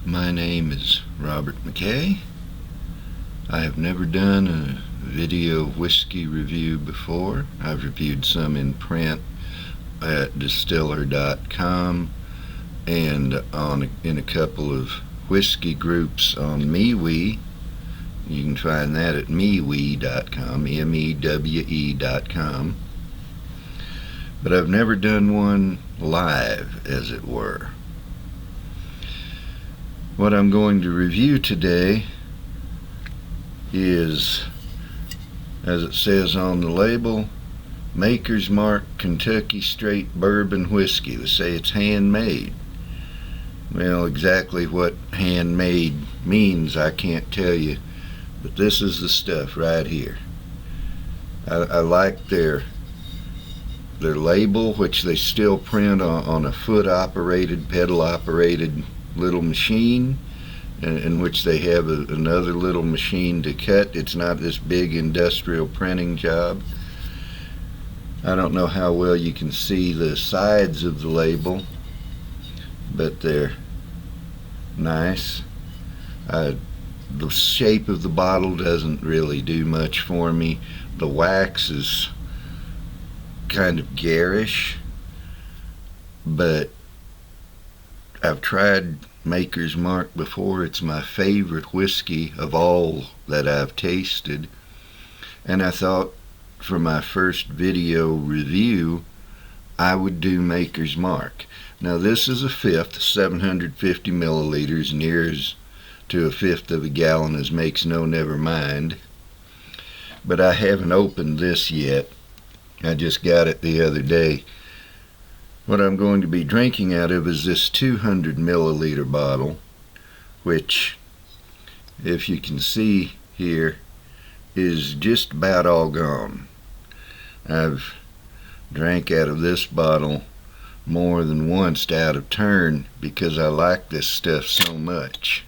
My name is Robert McKay. I have never done a video whiskey review before. I've reviewed some in print at distiller.com and in a couple of whiskey groups on MeWe. You can find that at mewe.com, mewe.com. But I've never done one live, as it were. What I'm going to review today is, as it says on the label, Maker's Mark Kentucky Straight Bourbon Whiskey. They say it's handmade. Well, exactly what handmade means I can't tell you, but this is the stuff right here. I like their label, which they still print on a foot-operated, pedal-operated little machine, in which they have another little machine to cut. It's not this big industrial printing job. I don't know how well you can see the sides of the label, but they're nice. The shape of the bottle doesn't really do much for me. The wax is kind of garish, but I've tried Maker's Mark before. It's my favorite whiskey of all that I've tasted, and I thought for my first video review I would do Maker's Mark. Now this is a fifth, 750 milliliters, near as to a fifth of a gallon as makes no never mind, but I haven't opened this yet. I just got it the other day. What I'm going to be drinking out of is this 200 milliliter bottle, which, if you can see here, is just about all gone. I've drank out of this bottle more than once out of turn because I like this stuff so much.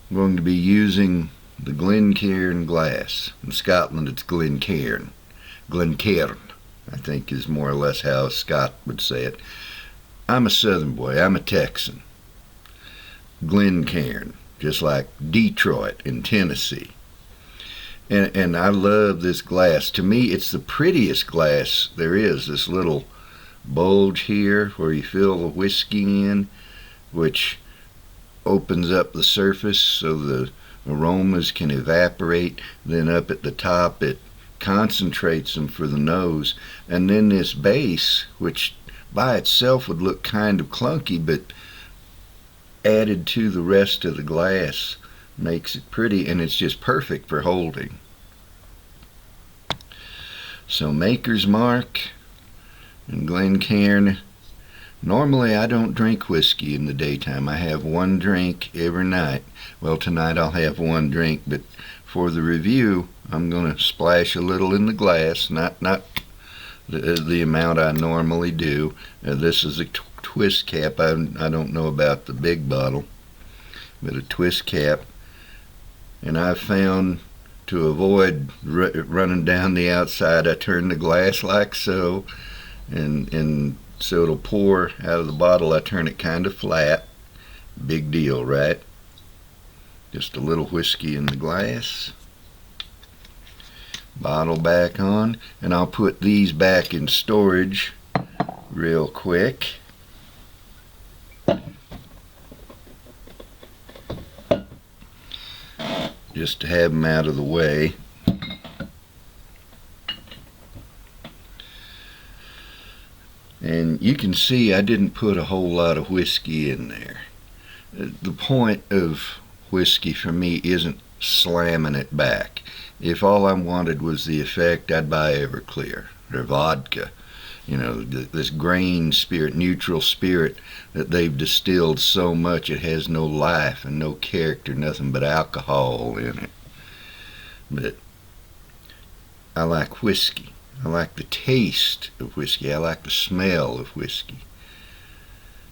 I'm going to be using the Glencairn glass. In Scotland it's Glencairn. Glencairn, I think, is more or less how a Scot would say it. I'm a Southern boy. I'm a Texan. Glencairn, just like Detroit in Tennessee. And I love this glass. To me, it's the prettiest glass there is. This little bulge here where you fill the whiskey in, which opens up the surface so the aromas can evaporate. Then up at the top it concentrates them for the nose, and then this base, which by itself would look kind of clunky, but added to the rest of the glass makes it pretty, and it's just perfect for holding. So Maker's Mark and Glencairn. Normally I don't drink whiskey in the daytime. I have one drink every night. Well, tonight I'll have one drink, but for the review I'm going to splash a little in the glass, not the amount I normally do. This is a twist cap. I don't know about the big bottle, but a twist cap. And I've found to avoid running down the outside, I turn the glass like so, and so it'll pour out of the bottle. I turn it kind of flat. Big deal, right? Just a little whiskey in the glass. Bottle back on, and I'll put these back in storage real quick. Just to have them out of the way. And you can see I didn't put a whole lot of whiskey in there. The point of whiskey for me isn't slamming it back. If all I wanted was the effect, I'd buy Everclear or vodka. You know, this grain spirit, neutral spirit that they've distilled so much it has no life and no character, nothing but alcohol in it. But I like whiskey. I like the taste of whiskey. I like the smell of whiskey.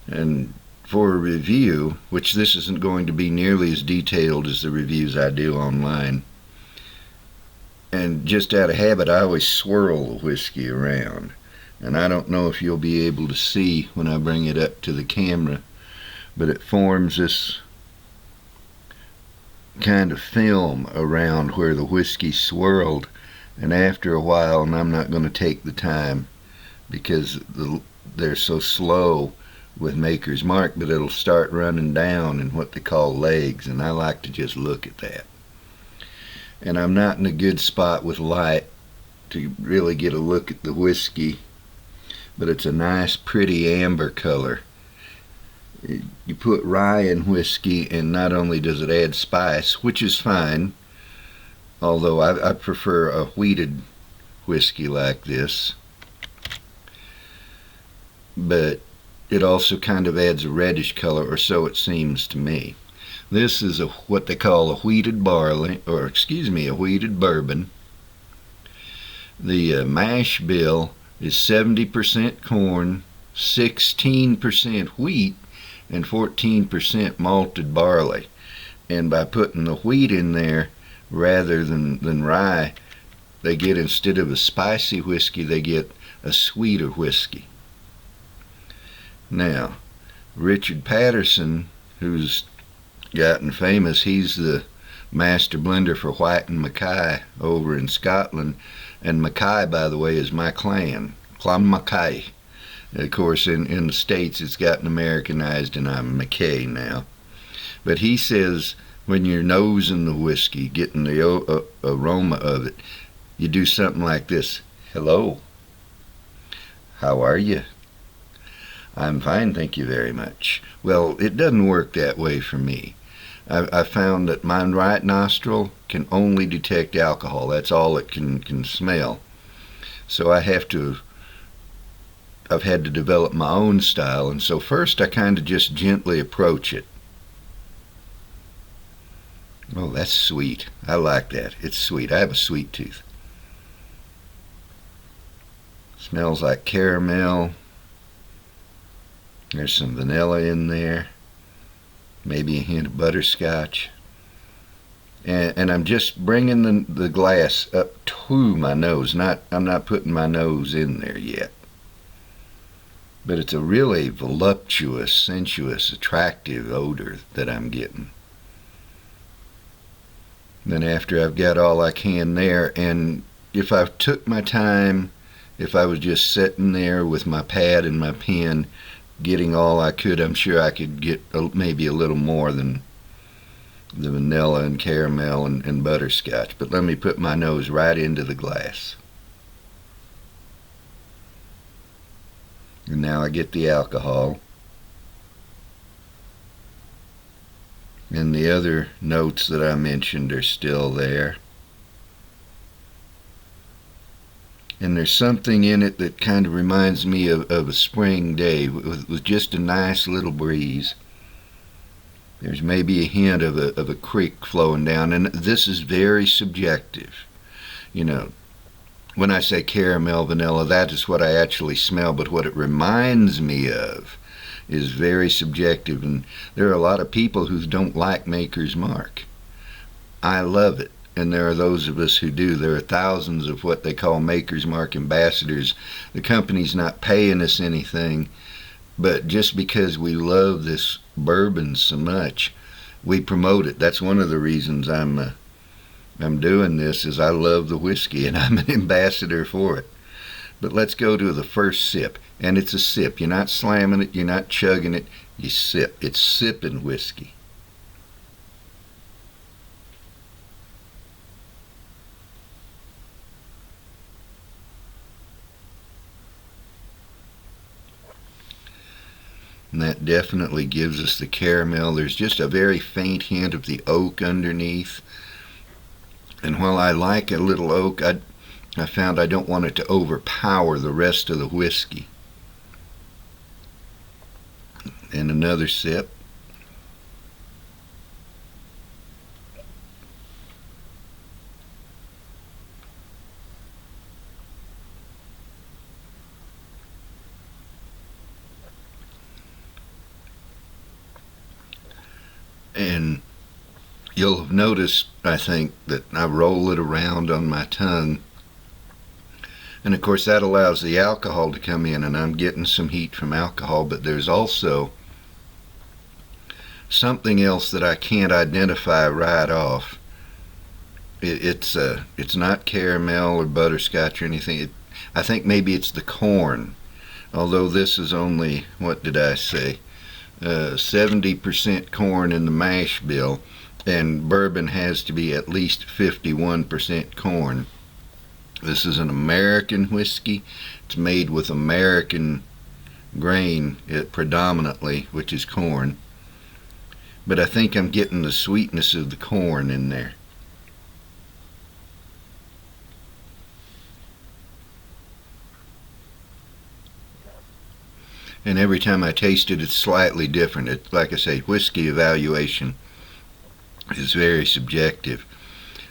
And for a review, which this isn't going to be nearly as detailed as the reviews I do online, and just out of habit I always swirl the whiskey around. And I don't know if you'll be able to see when I bring it up to the camera, but it forms this kind of film around where the whiskey swirled, and after a while, and I'm not going to take the time because they're so slow with Maker's Mark, but it'll start running down in what they call legs, and I like to just look at that. And I'm not in a good spot with light to really get a look at the whiskey, but it's a nice pretty amber color. You put rye in whiskey, and not only does it add spice, which is fine, although I prefer a wheated whiskey like this, but it also kind of adds a reddish color, or so it seems to me. This is what they call a wheated barley, or excuse me, a wheated bourbon. The mash bill is 70% corn, 16% wheat, and 14% malted barley. And by putting the wheat in there rather than rye, they get, instead of a spicy whiskey, they get a sweeter whiskey. Now, Richard Patterson, who's gotten famous, he's the master blender for White and Mackay over in Scotland. And Mackay, by the way, is my clan Mackay. Of course, in the States, it's gotten Americanized, and I'm McKay now. But he says when you're nosing the whiskey, getting the aroma of it, you do something like this. Hello. How are you? I'm fine, thank you very much. Well, it doesn't work that way for me. I found that my right nostril can only detect alcohol. That's all it can smell. So I've had to develop my own style, and so first I kind of just gently approach it. Oh, that's sweet. I like that. It's sweet. I have a sweet tooth. Smells like caramel. There's some vanilla in there. Maybe a hint of butterscotch. And I'm just bringing the glass up to my nose. I'm not putting my nose in there yet. But it's a really voluptuous, sensuous, attractive odor that I'm getting. Then after I've got all I can there, and if I took my time, if I was just sitting there with my pad and my pen, getting all I could, I'm sure I could get maybe a little more than the vanilla and caramel and butterscotch. But let me put my nose right into the glass. And now I get the alcohol. And the other notes that I mentioned are still there. And there's something in it that kind of reminds me of a spring day with just a nice little breeze. There's maybe a hint of a creek flowing down, and this is very subjective. You know, when I say caramel, vanilla, that is what I actually smell, but what it reminds me of is very subjective, and there are a lot of people who don't like Maker's Mark. I love it, and there are those of us who do. There are thousands of what they call Maker's Mark ambassadors. The company's not paying us anything, but just because we love this bourbon so much, we promote it. That's one of the reasons I'm doing this, is I love the whiskey and I'm an ambassador for it. But let's go to the first sip, and it's a sip. You're not slamming it, you're not chugging it, you sip. It's sipping whiskey. And that definitely gives us the caramel. There's just a very faint hint of the oak underneath. And while I like a little oak, I found I don't want it to overpower the rest of the whiskey. And another sip. And you'll have noticed, I think, that I roll it around on my tongue. And of course that allows the alcohol to come in, and I'm getting some heat from alcohol, but there's also something else that I can't identify right off. It's not caramel or butterscotch or anything. I think maybe it's the corn. Although this is only, what did I say, 70% corn in the mash bill, and bourbon has to be at least 51% corn. This is an American whiskey. It's made with American grain predominantly, which is corn. But I think I'm getting the sweetness of the corn in there. And every time I taste it, it's slightly different. It's, like I say, whiskey evaluation is very subjective.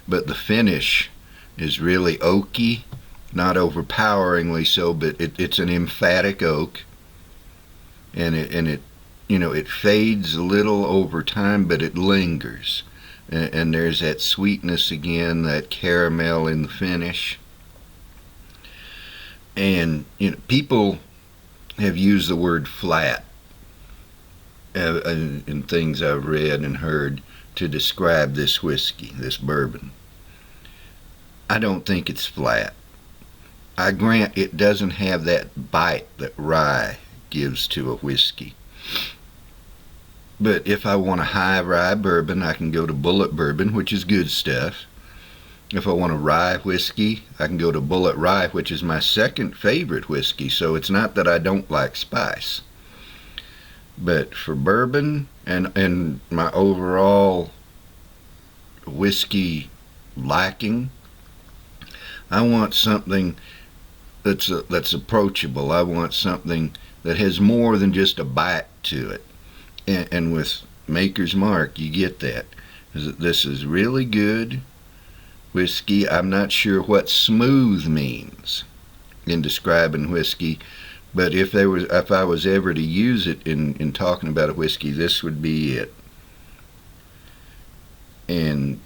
But the finish is really oaky, not overpoweringly so, but it's an emphatic oak. And it fades a little over time, but it lingers. And there's that sweetness again, that caramel in the finish. And people have used the word flat in things I've read and heard to describe this whiskey, this bourbon. I don't think it's flat. I grant it doesn't have that bite that rye gives to a whiskey. But if I want a high rye bourbon, I can go to Bullet Bourbon, which is good stuff. If I want a rye whiskey, I can go to Bullet Rye, which is my second favorite whiskey, so it's not that I don't like spice. But for bourbon and my overall whiskey liking, I want something that's approachable. I want something that has more than just a bite to it. And with Maker's Mark, you get that. This is really good whiskey. I'm not sure what smooth means in describing whiskey, but if I was ever to use it in talking about a whiskey, this would be it. And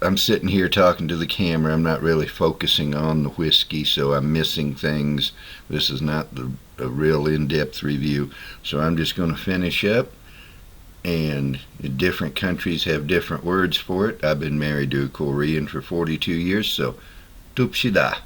I'm sitting here talking to the camera. I'm not really focusing on the whiskey, so I'm missing things. This is not a real in-depth review, so I'm just going to finish up. And different countries have different words for it. I've been married to a Korean for 42 years, so tupsida.